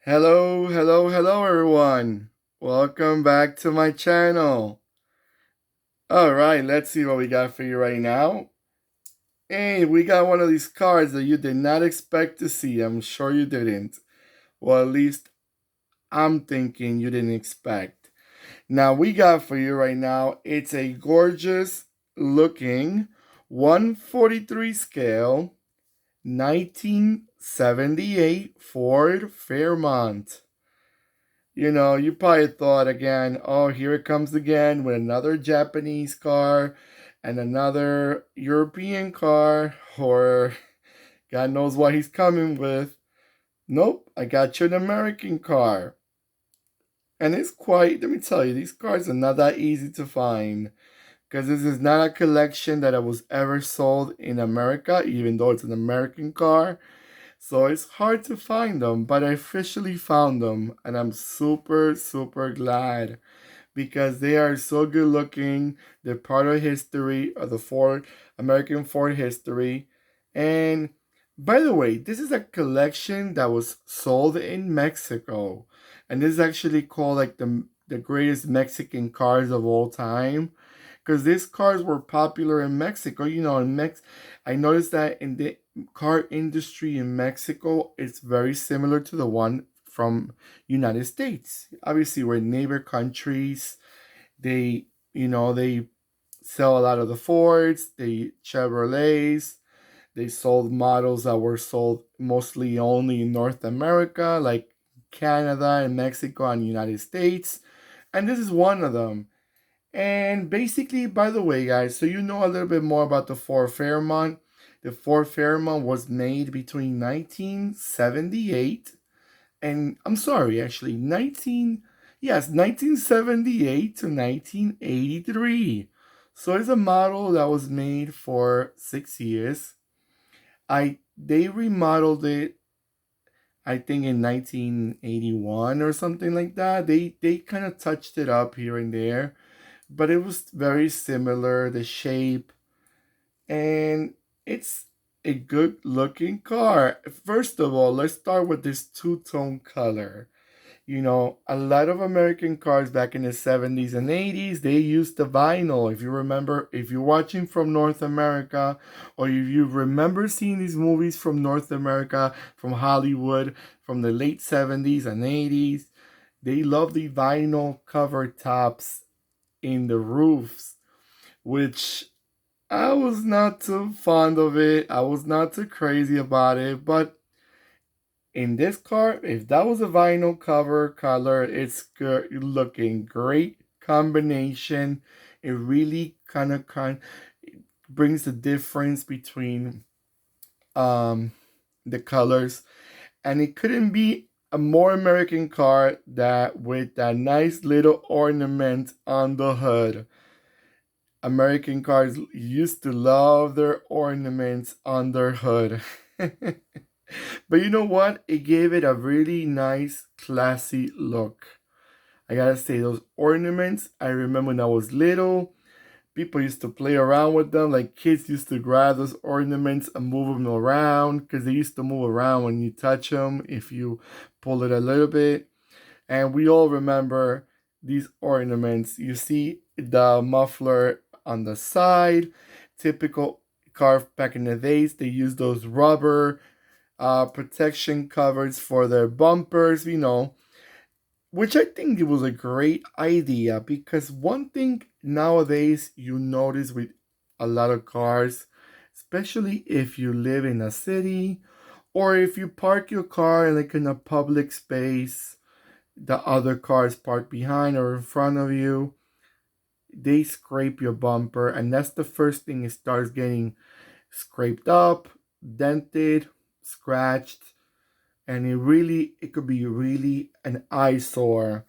Hello, everyone. Welcome back to my channel. All right, let's see what we got for you right now. Hey, we got one of these cars that you did not expect to see. I'm sure you didn't. Well, at least I'm thinking you didn't expect. Now, we got for you right now, it's a gorgeous looking 143 scale 1978 Ford Fairmont. You probably thought again, oh, here it comes again with another Japanese car and another European car, or God knows what he's coming with. Nope, I got you an American car. And it's quite, let me tell you, these cars are not that easy to find because this is not a collection that was ever sold in America, even though it's an American car. So it's hard to find them, but I officially found them, and I'm super glad because they are so good looking. They're part of history of the American Ford history. And by the way, this is a collection that was sold in Mexico. And this is actually called like the greatest Mexican cars of all time. Because these cars were popular in Mexico. I noticed that in the car industry in Mexico, it's very similar to the one from United States. Obviously, we're neighbor countries. They sell a lot of the Fords, the Chevrolets. They sold models that were sold mostly only in North America, like Canada and Mexico and United States. And this is one of them. And basically, by the way, guys, so you know a little bit more about the Ford Fairmont. The Ford Fairmont was made between 1978 and I'm sorry, actually, 1978 to 1983. So it's a model that was made for 6 years. They remodeled it, I think, in 1981 or something like that. They kind of touched it up here and there, but it was very similar, the shape, and it's a good looking car. First of all, let's start with this two-tone color. A lot of American cars back in the 70s and 80s, they used the vinyl. If you remember, if you're watching from North America, or if you remember seeing these movies from North America, from Hollywood, from the late 70s and 80s, they love the vinyl cover tops in the roofs, which I was not too fond of it. I was not too crazy about it, but in this car, if that was a vinyl cover color, it's good looking. Great combination. It really kind brings the difference between um the colors. And it couldn't be a more American car that with that nice little ornament on the hood. American cars used to love their ornaments on their hood. But you know what? It gave it a really nice, classy look. I gotta say, those ornaments, I remember when I was little, people used to play around with them. Like kids used to grab those ornaments and move them around because they used to move around when you touch them if you pull it a little bit. And we all remember these ornaments. You see the muffler on the side, typical car back in the days. They used those rubber protection covers for their bumpers, which I think it was a great idea because one thing nowadays you notice with a lot of cars, especially if you live in a city or if you park your car like in a public space, the other cars parked behind or in front of you, they scrape your bumper, and that's the first thing. It starts getting scraped up, dented, scratched, and it could be really an eyesore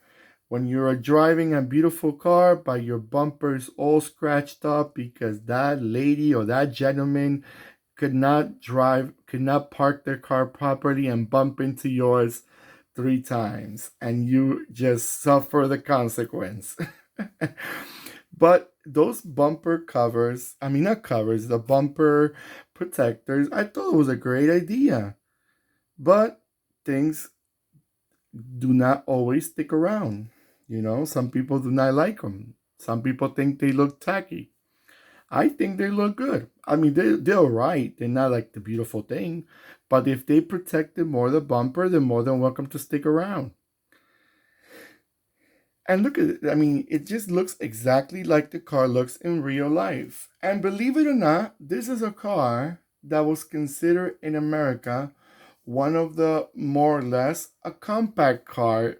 when you're driving a beautiful car but your bumper's all scratched up because that lady or that gentleman could not park their car properly and bump into yours 3 times, and you just suffer the consequence. But those bumper covers, I mean, not covers, the bumper protectors, I thought it was a great idea. But things do not always stick around. Some people do not like them. Some people think they look tacky. I think they look good. I mean, they're right. They're not like the beautiful thing, but if they protect more the bumper, they're more than welcome to stick around. And look at it. I mean, it just looks exactly like the car looks in real life. And believe it or not, this is a car that was considered in America one of the more or less a compact car.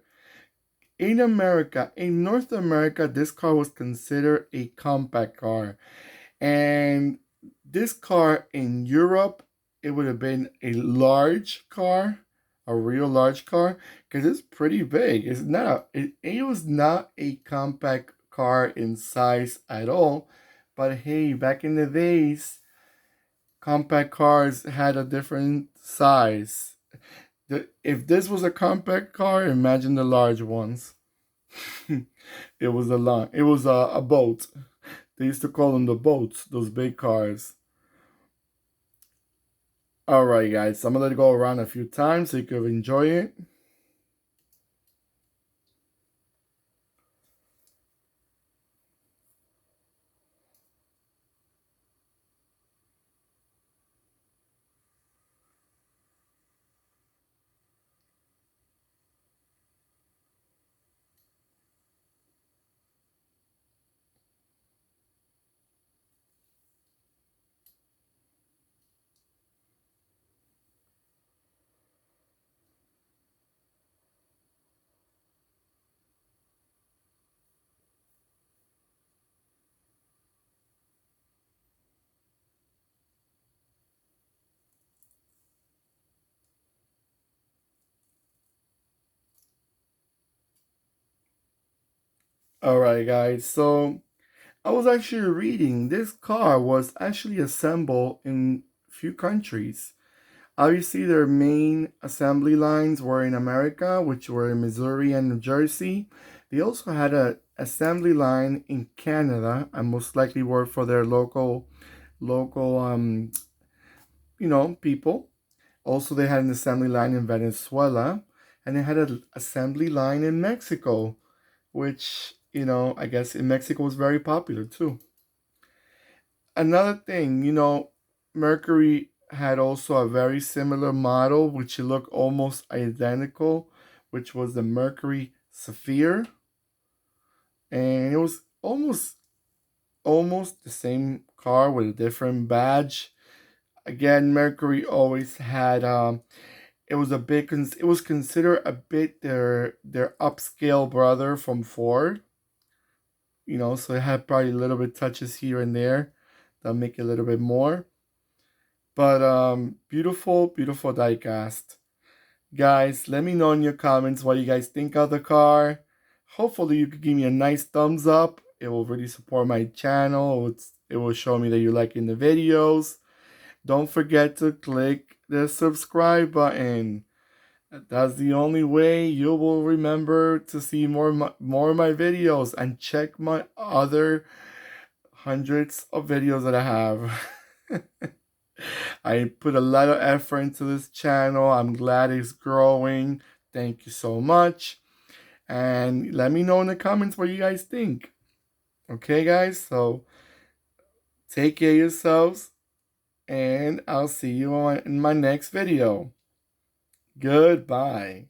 In America, in North America, this car was considered a compact car. And this car in Europe, it would have been a large car, a real large car, because it's pretty big. It was not a compact car in size at all. But hey, back in the days, compact cars had a different size. If this was a compact car, imagine the large ones. It was a boat. They used to call them the boats, those big cars. All right, guys. So I'm gonna let it go around a few times so you can enjoy it. All right, guys. So I was actually reading this car was actually assembled in few countries. Obviously, their main assembly lines were in America, which were in Missouri and New Jersey. They also had a assembly line in Canada, and most likely worked for their local people. Also, they had an assembly line in Venezuela, and they had an assembly line in Mexico, which, I guess in Mexico was very popular too. Another thing, Mercury had also a very similar model, which looked almost identical, which was the Mercury Sapphire. And it was almost the same car with a different badge. Again, Mercury always had it was a bit it was considered a bit their upscale brother from Ford. So it had probably a little bit touches here and there that make it a little bit more. But beautiful, beautiful diecast. Guys, let me know in your comments what you guys think of the car. Hopefully you could give me a nice thumbs up. It will really support my channel. It will show me that you're liking the videos. Don't forget to click the subscribe button. That's the only way you will remember to see more of my videos and check my other hundreds of videos that I have. I put a lot of effort into this channel. I'm glad it's growing. Thank you so much. And let me know in the comments what you guys think. Okay, guys? So take care of yourselves. And I'll see you in my next video. Goodbye.